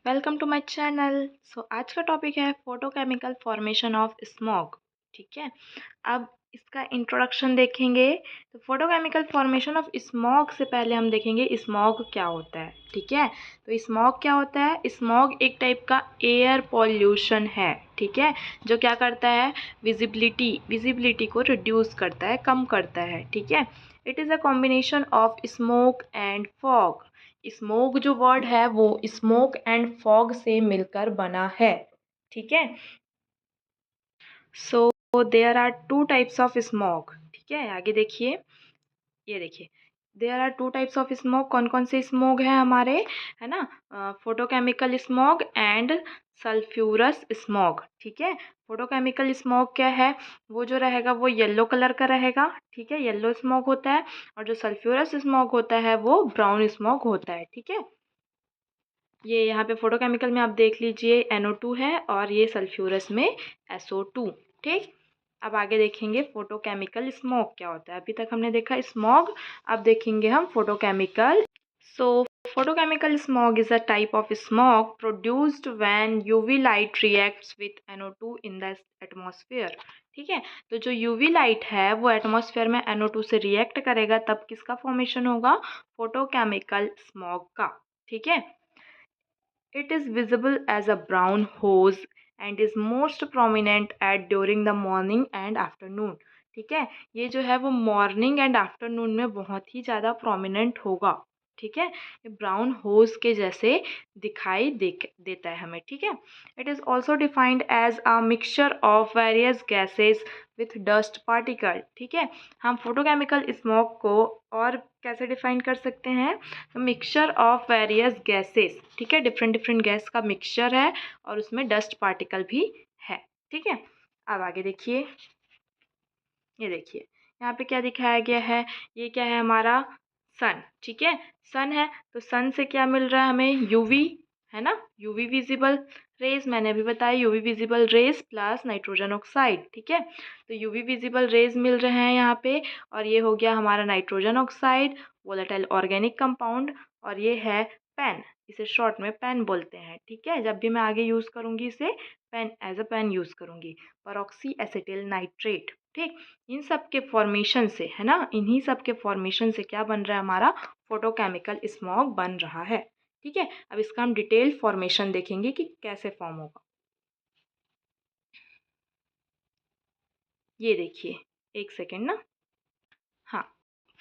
Welcome to my channel. आज का topic है फोटोकेमिकल फॉर्मेशन ऑफ स्मॉग। ठीक है, अब इसका इंट्रोडक्शन देखेंगे। तो फोटोकेमिकल फॉर्मेशन ऑफ स्मॉग से पहले हम देखेंगे स्मॉग क्या होता है। ठीक है, तो स्मॉग क्या होता है? स्मॉग एक टाइप का एयर पॉल्यूशन है। ठीक है, जो क्या करता है? विजिबिलिटी को रिड्यूस करता है, कम करता है। ठीक है, it is a combination of smoke and fog. Smoke जो वर्ड है वो स्मोक एंड फॉग से मिलकर बना है। ठीक है, so there are two types of smoke. ठीक है, आगे देखिए, ये देखिए, there are two types of smoke. कौन कौन से स्मोक है हमारे, है ना? Photochemical smoke and sulphurous smoke. ठीक है, फोटोकेमिकल स्मोक क्या है? वो जो रहेगा वो येलो कलर का रहेगा। ठीक है, येलो स्मोक होता है। और जो सल्फ्यूरस स्मोक होता है वो ब्राउन स्मोक होता है। ठीक है, ये यहाँ पे फोटोकेमिकल में आप देख लीजिए NO2 है और ये सल्फ्यूरस में SO2। ठीक, अब आगे देखेंगे फोटोकेमिकल स्मोक क्या होता है। अभी तक हमने देखा स्मॉग, अब देखेंगे हम photochemical. So photochemical smog is a type of smog produced when UV light reacts with NO2 in the atmosphere। ठीक है, तो जो UV लाइट है वो एटमॉस्फेयर में NO2 से रिएक्ट करेगा, तब किसका फॉर्मेशन होगा? फोटोकेमिकल स्मॉग का। ठीक है, it is visible as a brown hose and is most prominent at during the morning and afternoon। ठीक है, ये जो है वो मॉर्निंग एंड आफ्टरनून में बहुत ही ज़्यादा प्रोमिनेंट होगा। ठीक है, ये ब्राउन होज के जैसे दिखाई देता है हमें। ठीक है, it is also defined as a mixture of various gases with dust particle. ठीक है, हम फोटोकेमिकल स्मोक को और कैसे डिफाइन कर सकते हैं? Mixture of various gases. ठीक है, डिफरेंट डिफरेंट गैस का मिक्सचर है और उसमें डस्ट पार्टिकल भी है। ठीक है, अब आगे देखिए, ये देखिए यहाँ पे क्या दिखाया गया है। ये क्या है हमारा? सन। ठीक है, सन है तो सन से क्या मिल रहा है हमें? यूवी, है ना? यूवी विजिबल रेज, मैंने अभी बताया UV visible raise plus nitrogen oxide. ठीक है, तो यूवी विजिबल रेज मिल रहे हैं यहाँ पे, और ये हो गया हमारा nitrogen oxide, volatile organic compound, और ये है पेन। इसे शॉर्ट में पेन बोलते हैं। ठीक है, जब भी मैं आगे यूज़ करूँगी इसे pen, as a pen use करूँगी। Peroxy acetyl nitrate. ठीक, इन सब के फॉर्मेशन से, है ना, इन्हीं सब के फॉर्मेशन से क्या बन रहा है हमारा? फोटोकेमिकल स्मॉग बन रहा है। ठीक है, अब इसका हम डिटेल फॉर्मेशन देखेंगे कि कैसे फॉर्म होगा। ये देखिए, एक सेकेंड ना। हाँ,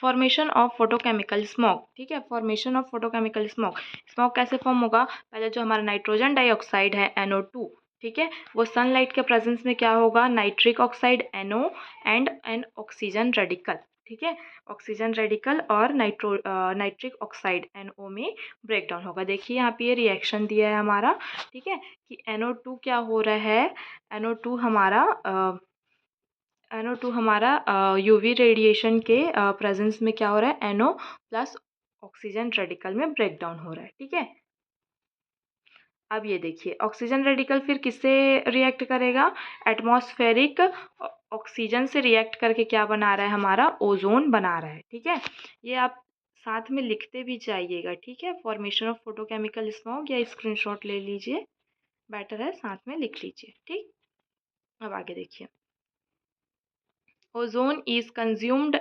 फॉर्मेशन ऑफ फोटोकेमिकल स्मॉग। ठीक है, formation of photochemical smog. Smog कैसे फॉर्म होगा? पहले जो हमारा नाइट्रोजन डाइऑक्साइड है NO2, ठीक है, वो सनलाइट के प्रेजेंस में क्या होगा? Nitric oxide NO and N oxygen radical. ठीक है, ऑक्सीजन रेडिकल और नाइट्रिक ऑक्साइड NO में ब्रेक डाउन होगा। देखिए यहाँ पे ये रिएक्शन दिया है हमारा। ठीक है, कि NO2 क्या हो रहा है? NO2 हमारा NO2 हमारा UV रेडिएशन के प्रेजेंस में क्या हो रहा है? NO प्लस ऑक्सीजन रेडिकल में ब्रेक डाउन हो रहा है। ठीक है, अब ये देखिए, ऑक्सीजन रेडिकल फिर किससे रिएक्ट करेगा? एटमॉस्फेरिक ऑक्सीजन से रिएक्ट करके क्या बना रहा है हमारा? ओजोन बना रहा है। ठीक है, ये आप साथ में लिखते भी जाइएगा। ठीक है, फॉर्मेशन ऑफ फोटोकेमिकल स्मॉग, या स्क्रीनशॉट ले लीजिए, बेटर है साथ में लिख लीजिए। ठीक, अब आगे देखिए, ozone is consumed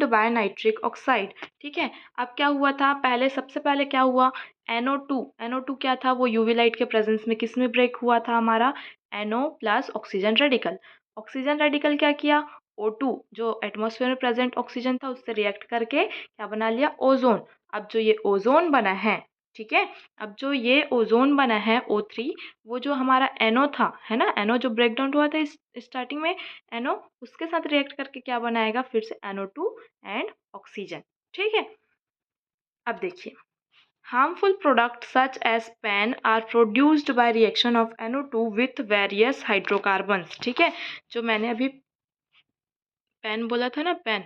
by nitric oxide. ठीक है, अब क्या हुआ था? पहले, सबसे पहले क्या हुआ? NO2 क्या था? वो यूवी लाइट के प्रेजेंस में किस में ब्रेक हुआ था हमारा? NO plus oxygen radical. Oxygen radical क्या किया? O2 जो एटमॉस्फेयर में प्रेजेंट ऑक्सीजन था उससे रिएक्ट करके क्या बना लिया? ओजोन। अब जो ये ओजोन बना है, ठीक है, अब जो ये ओजोन बना है O3, वो जो हमारा NO था, है ना, NO जो ब्रेक डाउन हुआ था इस स्टार्टिंग में, NO उसके साथ रिएक्ट करके क्या बनाएगा? फिर से NO2 एंड ऑक्सीजन। ठीक है, अब देखिए, harmful products such as PAN are produced by reaction of NO2 with various hydrocarbons। ठीक है, जो मैंने अभी पेन बोला था ना, पेन,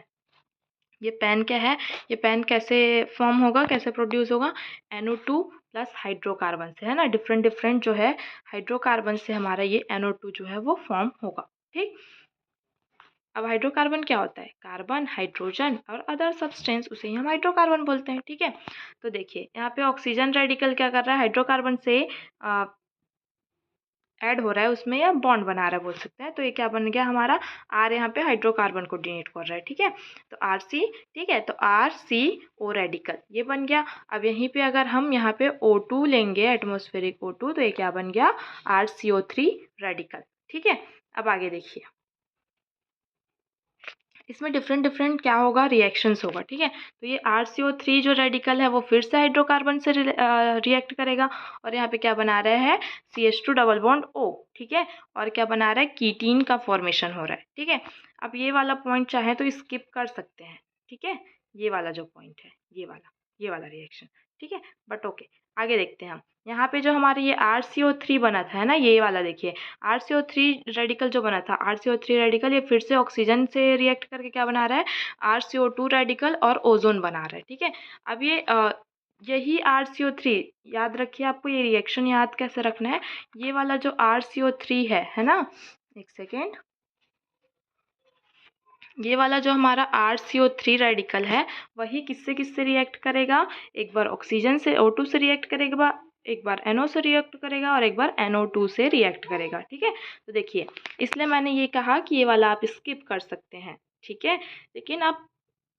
ये पेन क्या है? ये पेन कैसे फॉर्म होगा, कैसे प्रोड्यूस होगा? NO2 प्लस हाइड्रोकार्बन से, है ना, डिफरेंट डिफरेंट जो है हाइड्रोकार्बन से हमारा ये NO2 जो है वो फॉर्म होगा। ठीक, अब हाइड्रोकार्बन क्या होता है? कार्बन, हाइड्रोजन और अदर सब्सटेंस, उसे ही हम हाइड्रोकार्बन बोलते हैं। ठीक है, तो देखिए यहाँ पे ऑक्सीजन रेडिकल क्या कर रहा है, हाइड्रोकार्बन से ऐड हो रहा है उसमें, या बॉन्ड बना रहा है बोल सकते हैं। तो ये क्या बन गया हमारा, आर यहाँ पे हाइड्रोकार्बन को डिनोट कर रहा है। ठीक है, तो आर सी, ठीक है, तो आर सी ओ रेडिकल ये बन गया। अब यहीं पे अगर हम यहाँ पे O2 लेंगे, एटमॉस्फेरिक O2, तो ये क्या बन गया, RCO3 रेडिकल। ठीक है, अब आगे देखिए, इसमें डिफरेंट डिफरेंट क्या होगा, रिएक्शंस होगा। ठीक है, तो ये RCO3 जो रेडिकल है वो फिर से हाइड्रोकार्बन से रिएक्ट करेगा, और यहाँ पे क्या बना रहा है, CH2 डबल बॉन्ड O। ठीक है, और क्या बना रहा है, कीटीन का फॉर्मेशन हो रहा है। ठीक है, अब ये वाला पॉइंट चाहे तो स्किप कर सकते हैं। ठीक है, ये वाला जो पॉइंट है, ये वाला रिएक्शन। ठीक है, बट ओके, आगे देखते हैं हम। यहाँ पे जो हमारे ये RCO3 बना था, है ना, ये वाला देखिए, RCO3 रेडिकल जो बना था, RCO3 रेडिकल ये फिर से ऑक्सीजन से रिएक्ट करके क्या बना रहा है, RCO2 रेडिकल और ओजोन बना रहा है। ठीक है, अब ये यही RCO3, याद रखिए, आपको ये रिएक्शन याद कैसे रखना है, ये वाला जो RCO3 है ना, एक सेकेंड, ये वाला जो हमारा RCO3 रेडिकल है वही किससे किससे रिएक्ट करेगा, एक बार ऑक्सीजन से O2 से रिएक्ट करेगा, एक बार NO से रिएक्ट करेगा, और एक बार NO2 से रिएक्ट करेगा। ठीक है, तो देखिए, इसलिए मैंने ये कहा कि ये वाला आप स्किप कर सकते हैं। ठीक है, लेकिन आप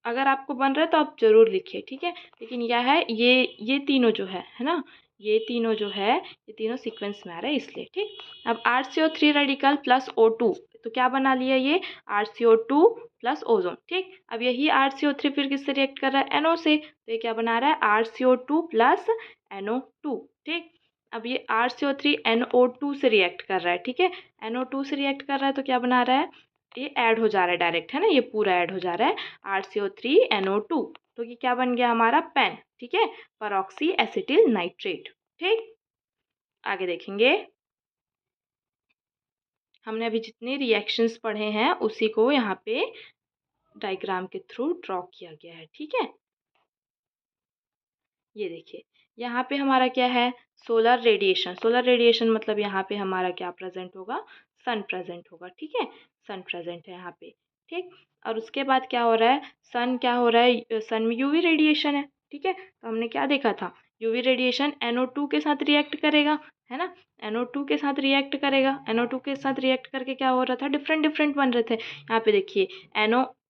अगर आपको बन रहा है तो आप ज़रूर लिखिए। ठीक है, लेकिन यह है, ये तीनों जो है ना, ये तीनों जो है, ये तीनों सीक्वेंस में आ रहा है इसलिए। ठीक, अब RCO3 रेडिकल प्लस O2, तो क्या बना लिया ये, RCO2 प्लस ओजोन। ठीक, अब यही RCO3 फिर किससे रिएक्ट कर रहा है, NO से, तो ये क्या बना रहा है, RCO2 प्लस NO2। ठीक, अब ये RCO3 NO2 से रिएक्ट कर रहा है। ठीक है, NO2 से रिएक्ट कर रहा है तो क्या बना रहा है, ये ऐड हो जा रहा है डायरेक्ट, है ना, ये पूरा ऐड हो जा रहा है, RCO3 NO2, तो ये क्या बन गया हमारा, पेन। ठीक है, परऑक्सी एसिटिल नाइट्रेट। ठीक, आगे देखेंगे, हमने अभी जितने रिएक्शंस पढ़े हैं उसी को यहाँ पे डायग्राम के थ्रू ड्रॉ किया गया है। ठीक है, ये देखिए, यहाँ पे हमारा क्या है, सोलर रेडिएशन। सोलर रेडिएशन मतलब यहाँ पे हमारा क्या प्रेजेंट होगा, सन प्रेजेंट होगा। ठीक है, सन प्रेजेंट है यहाँ पे। ठीक, और उसके बाद क्या हो रहा है, सन क्या हो रहा है, सन में यूवी रेडिएशन है। ठीक है, तो हमने क्या देखा था, यूवी रेडिएशन NO2 के साथ रिएक्ट करेगा, है ना, NO2 के साथ रिएक्ट करेगा, NO2 के साथ रिएक्ट करके क्या हो रहा था, डिफरेंट डिफरेंट बन रहे थे। यहाँ पे देखिए,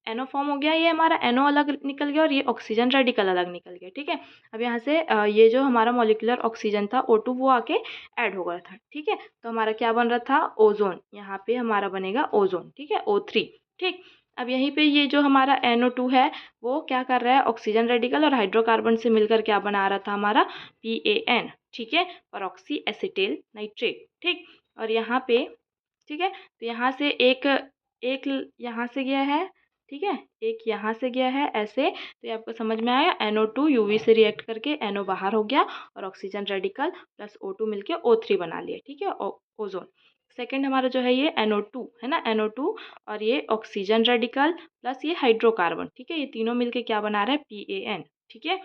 NO फॉर्म हो गया, ये हमारा NO अलग निकल गया, और ये ऑक्सीजन रेडिकल अलग निकल गया। ठीक है, अब यहाँ से ये जो हमारा मॉलिक्यूलर ऑक्सीजन था O2 वो आके ऐड हो गया था। ठीक है, तो हमारा क्या बन रहा था, ओजोन, यहाँ पे हमारा बनेगा ओजोन। ठीक है, O3। ठीक, अब यहीं पे ये जो हमारा NO2 है वो क्या कर रहा है, ऑक्सीजन रेडिकल और हाइड्रोकार्बन से मिलकर क्या बना रहा था हमारा, PAN। ठीक है, परऑक्सी एसिटिल नाइट्रेट। ठीक, और यहाँ पे, ठीक है, तो यहाँ से एक एक यहाँ से गया है। ठीक है, एक यहाँ से गया है ऐसे, तो ये आपको समझ में आया, NO2 यूवी से रिएक्ट करके NO बाहर हो गया, और ऑक्सीजन रेडिकल प्लस O2 मिलके O3 बना लिया। ठीक है, ओजोन। सेकंड हमारा जो है ये NO2 है ना, NO2 और ये ऑक्सीजन रेडिकल प्लस ये हाइड्रोकार्बन। ठीक है, ये तीनों मिलके क्या बना रहा है, PAN। ठीक है,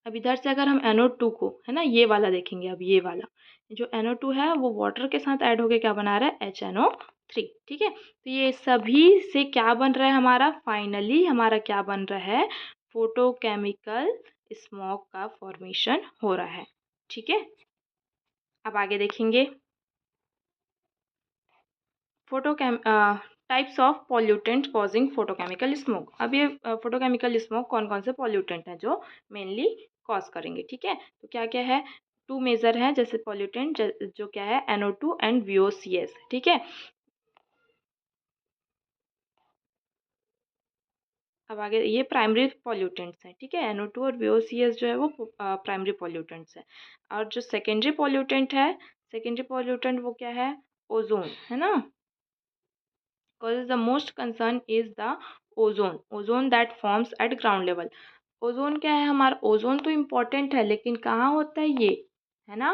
अब इधर से अगर हम NO2 को, है ना, ये वाला देखेंगे, अब ये वाला जो NO2 है वो वाटर के साथ ऐड होके क्या बना रहा है, HNO3। ठीक है, तो ये सभी से क्या बन रहा है हमारा, फाइनली हमारा क्या बन रहा है, फोटोकेमिकल स्मॉग का फॉर्मेशन हो रहा है। ठीक है, अब आगे देखेंगे, photochem types of pollutant causing photochemical smoke. अब ये फोटोकेमिकल स्मोक कौन कौन से पॉल्यूटेंट हैं जो मेनली कॉज करेंगे। ठीक है, तो क्या क्या है, टू मेजर हैं जैसे पॉल्यूटेंट, जो क्या है, NO2 एंड VOCs। ठीक है, अब आगे ये प्राइमरी पॉल्यूटेंट्स हैं। ठीक है, NO2 और VOCs जो है वो प्राइमरी पॉल्यूटेंट्स हैं, और जो सेकेंडरी पॉल्यूटेंट है, सेकेंडरी पॉल्यूटेंट वो क्या है, ओजोन, है ना, causes the most concern is the ozone that forms at ground level। Ozone क्या है हमारा, ओजोन तो इम्पोर्टेंट है लेकिन कहाँ होता है ये, है ना,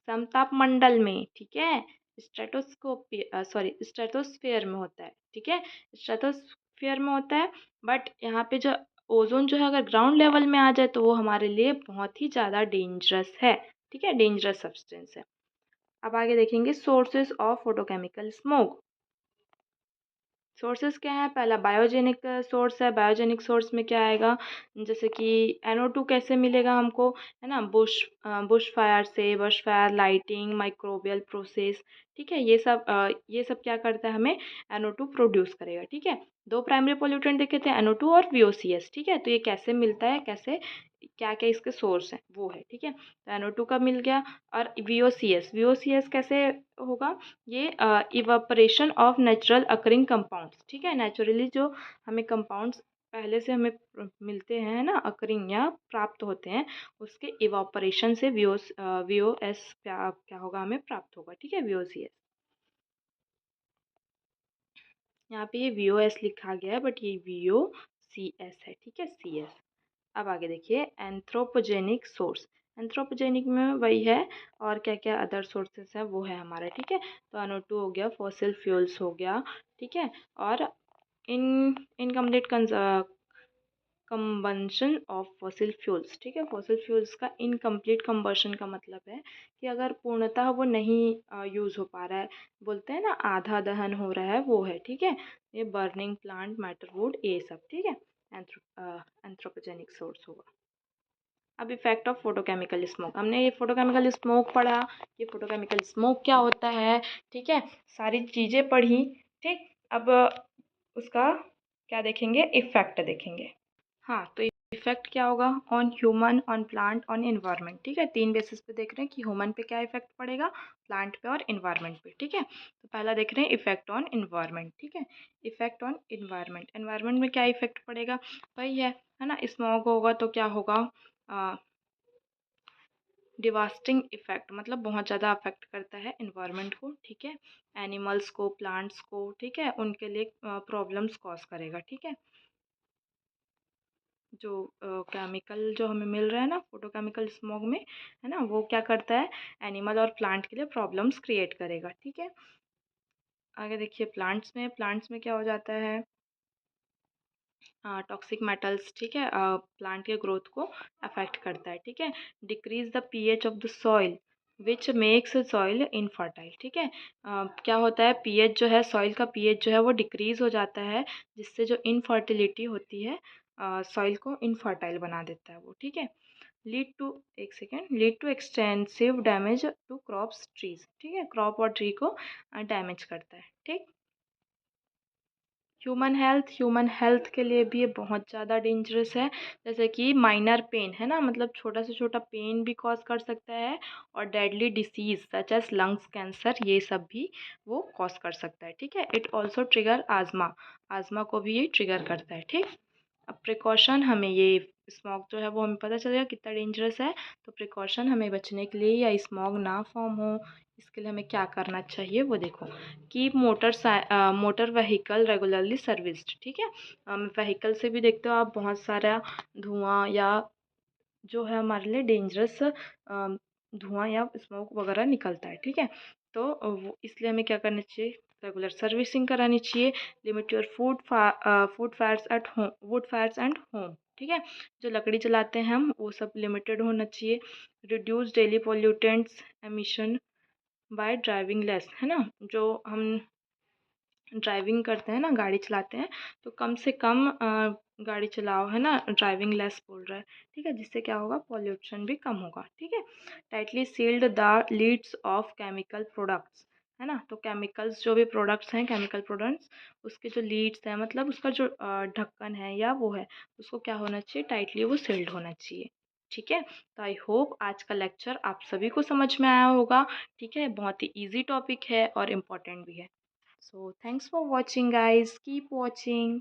समताप मंडल में। ठीक है, स्ट्रेटोस्कोप सॉरी स्ट्रेटोस्फेयर में होता है। ठीक है, स्ट्रेटोस्फेयर में होता है, बट यहाँ पे जो ओजोन जो है अगर ग्राउंड लेवल में आ जाए तो वो हमारे लिए बहुत ही ज़्यादा डेंजरस है। ठीक है, डेंजरस सब्सटेंस है। अब आगे देखेंगे sources of photochemical smoke. Sources क्या है, पहला बायोजेनिक सोर्स है। बायोजेनिक सोर्स में क्या आएगा, जैसे कि NO2 कैसे मिलेगा हमको, है ना, बुश फायर से, Bush fire, lighting, microbial process, ठीक है, ये सब क्या करता है, हमें NO2 प्रोड्यूस करेगा, ठीक है। दो प्राइमरी पोल्यूटेंट देखे थे, NO2 और VOCs, ठीक है। तो ये कैसे मिलता है, कैसे, क्या क्या इसके सोर्स हैं, वो है, ठीक है। तो NO2 का मिल गया। और VOCs कैसे होगा, ये evaporation of natural occurring compounds, ठीक है। नेचुरली जो हमें कंपाउंड्स पहले से हमें मिलते हैं ना, अकरिंग या प्राप्त होते हैं, उसके इवापोरेशन से VOS क्या होगा, हमें प्राप्त होगा, ठीक है, VOCs। यहाँ पे ये VOS लिखा गया है बट ये VOCs है, ठीक है, CS। अब आगे देखिए, एंथ्रोपोजेनिक सोर्स। एंथ्रोपोजेनिक में वही है, और क्या क्या अदर सोर्सेस है वो है हमारा, ठीक है। तो NO2 हो गया, फॉसिल फ्यूल्स हो गया, ठीक है। और in incomplete combustion of fossil fuels, ठीक है। फॉसिल फ्यूल्स का इनकम्प्लीट कंबशन का मतलब है कि अगर पूर्णतः वो नहीं यूज़ हो पा रहा है, बोलते हैं ना आधा दहन हो रहा है, वो है, ठीक है। ये बर्निंग प्लांट, मैटर वुड, ये सब, ठीक है, एंथ्रोपोजेनिक सोर्स होगा। अब इफेक्ट ऑफ फोटोकेमिकल स्मोक, हमने ये फोटोकेमिकल स्मोक पढ़ा, ये फोटोकेमिकल स्मोक क्या होता है, ठीक है, सारी चीज़ें पढ़ी, ठीक। अब उसका क्या देखेंगे, इफेक्ट देखेंगे। हाँ, तो इफेक्ट क्या होगा, on human, on plant, on environment, ठीक है। तीन बेसिस पे देख रहे हैं कि ह्यूमन पे क्या इफेक्ट पड़ेगा, प्लांट पे और इन्वायरमेंट पे, ठीक है। तो पहला देख रहे हैं इफेक्ट ऑन इन्वायरमेंट, ठीक है। इफेक्ट ऑन इन्वायरमेंट, इन्वायरमेंट में क्या इफेक्ट पड़ेगा, वही है ना, स्मॉग होगा तो क्या होगा, डिवास्टिंग इफेक्ट, मतलब बहुत ज़्यादा अफेक्ट करता है इन्वायरमेंट को, ठीक है। एनिमल्स को, प्लांट्स को, ठीक है, उनके लिए प्रॉब्लम्स कॉज करेगा, ठीक है। जो केमिकल जो हमें मिल रहा है ना फोटोकेमिकल स्मॉग में, है ना, वो क्या करता है, एनिमल और प्लांट के लिए प्रॉब्लम्स क्रिएट करेगा, ठीक है। आगे देखिए, प्लांट्स में क्या हो जाता है, टॉक्सिक मेटल्स, ठीक है, प्लांट के ग्रोथ को अफेक्ट करता है, ठीक है। Decrease the pH of the soil which makes soil infertile, ठीक है। क्या होता है, pH जो है, सॉइल का pH जो है वो डिक्रीज हो जाता है, जिससे जो इनफर्टिलिटी होती है, सॉइल को इनफर्टाइल बना देता है वो, ठीक है। Lead to extensive damage to crops trees, ठीक है, क्रॉप और ट्री को डैमेज करता है, ठीक। ह्यूमन हेल्थ के लिए भी ये बहुत ज़्यादा डेंजरस है, जैसे कि माइनर पेन, है ना, मतलब छोटा से छोटा पेन भी कॉज कर सकता है, और deadly disease such as lungs cancer, ये सब भी वो कॉज कर सकता है, ठीक है। इट ऑल्सो ट्रिगर आजमा, आजमा को भी ये ट्रिगर करता है, ठीक। अब प्रिकॉशन, हमें ये स्मॉग जो है वो हमें पता चलेगा कितना डेंजरस है, तो प्रिकॉशन हमें बचने के लिए या स्मॉग ना फॉर्म हो, इसके लिए हमें क्या करना चाहिए वो देखो। Keep motor vehicle regularly serviced, ठीक है। व्हीकल से भी देखते हो आप बहुत सारा धुआं या जो है हमारे लिए डेंजरस धुआं या स्मोक वगैरह निकलता है, ठीक है। तो वो इसलिए हमें क्या करना चाहिए, रेगुलर सर्विसिंग करानी चाहिए। Limit your would Fyers and home, ठीक है। जो लकड़ी जलाते हैं हम, वो सब लिमिटेड होना चाहिए। Reduce daily pollutants emission by driving less, है ना, जो हम ड्राइविंग करते हैं ना, गाड़ी चलाते हैं, तो कम से कम गाड़ी चलाओ, है ना, ड्राइविंग लेस बोल रहा है, ठीक है, जिससे क्या होगा, पॉल्यूशन भी कम होगा, ठीक है। Tightly sealed the lids of chemical products, है ना, तो केमिकल्स जो भी प्रोडक्ट्स हैं, केमिकल प्रोडक्ट्स, उसके जो लीड्स हैं, मतलब उसका जो ढक्कन है या वो है, उसको क्या होना चाहिए, टाइटली वो सील्ड होना चाहिए, ठीक है। तो आई होप आज का लेक्चर आप सभी को समझ में आया होगा, ठीक है। बहुत ही इजी टॉपिक है और इम्पोर्टेंट भी है। So thanks for watching guys. Keep watching.